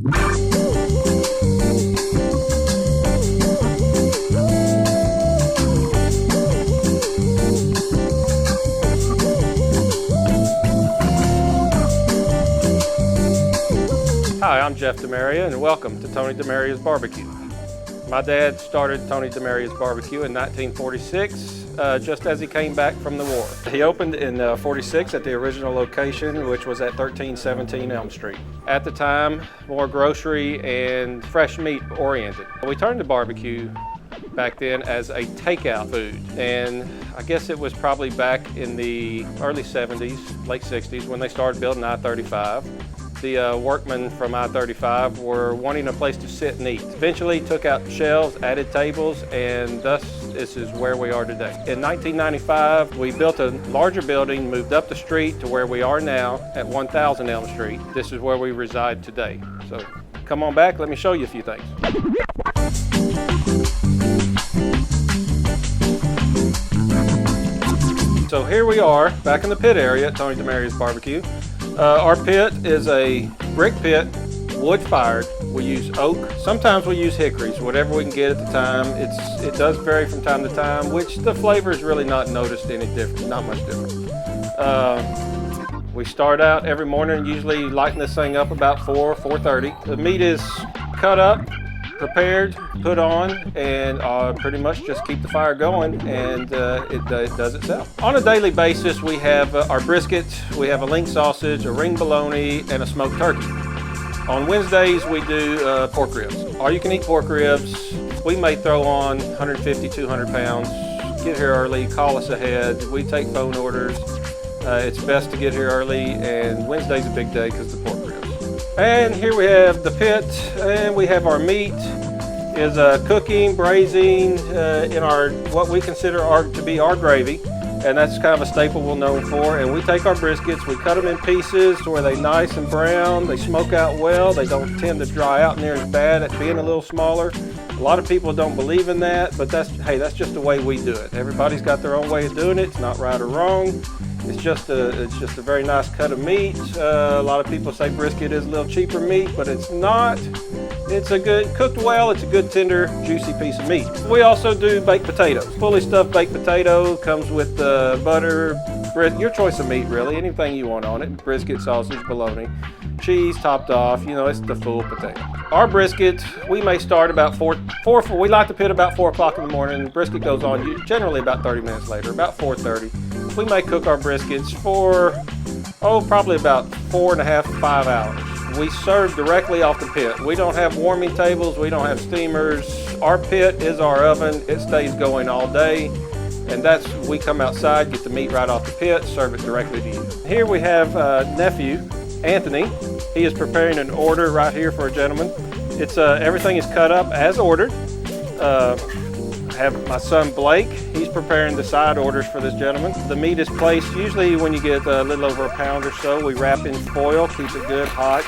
Hi, I'm Jeff Demaria, and welcome to Tony Demaria's BBQ. My dad started Tony Demaria's BBQ in 1946, just as he came back from the war. He opened in 46 at the original location, which was at 1317 Elm Street. At the time, more grocery and fresh meat oriented. We turned to barbecue back then as a takeout food, and I guess it was probably back in the early 70s, late 60s when they started building I-35. The workmen from I-35 were wanting a place to sit and eat. Eventually took out shelves, added tables, and thus this is where we are today. In 1995, we built a larger building, moved up the street to where we are now at 1000 Elm Street. This is where we reside today. So come on back, let me show you a few things. So here we are, back in the pit area at Tony Demaria's BBQ. Our pit is a brick pit, wood fired. We use oak. Sometimes we use hickories, whatever we can get at the time. It does vary from time to time, which the flavor is really not noticed any different, not much different. We start out every morning, usually lighting this thing up about 4:30. The meat is cut up, prepared, put on, and pretty much just keep the fire going, and it does itself. On a daily basis, we have our brisket, we have a link sausage, a ring bologna, and a smoked turkey. On Wednesdays, we do pork ribs. All you can eat pork ribs. We may throw on 150, 200 pounds. Get here early, call us ahead. We take phone orders. It's best to get here early, and Wednesday's a big day because of the pork ribs. And here we have the pit, and we have our meat is cooking, braising in our what we consider to be our gravy, and that's kind of a staple we're known for. And we take our briskets, we cut them in pieces to where they're nice and brown, they smoke out well, they don't tend to dry out near as bad at being a little smaller. A lot of people don't believe in that, but that's just the way we do it. Everybody's got their own way of doing it. It's not right or wrong. It's just a very nice cut of meat. A lot of people say brisket is a little cheaper meat, but it's not. It's a good, cooked well, it's a good tender, juicy piece of meat. We also do baked potatoes. Fully stuffed baked potato, comes with butter, your choice of meat really, anything you want on it. Brisket, sausage, bologna, cheese topped off, you know, it's the full potato. Our brisket, we may start about we light the pit about 4 o'clock in the morning. The brisket goes on generally about 30 minutes later, about 4:30. We may cook our briskets for, probably about 4.5 to 5 hours. We serve directly off the pit. We don't have warming tables, we don't have steamers. Our pit is our oven, it stays going all day. And we come outside, get the meat right off the pit, serve it directly to you. Here we have nephew, Anthony. He is preparing an order right here for a gentleman. It's everything is cut up as ordered. I have my son Blake. He's preparing the side orders for this gentleman. The meat is placed, usually when you get a little over a pound or so, we wrap in foil, keep it good hot.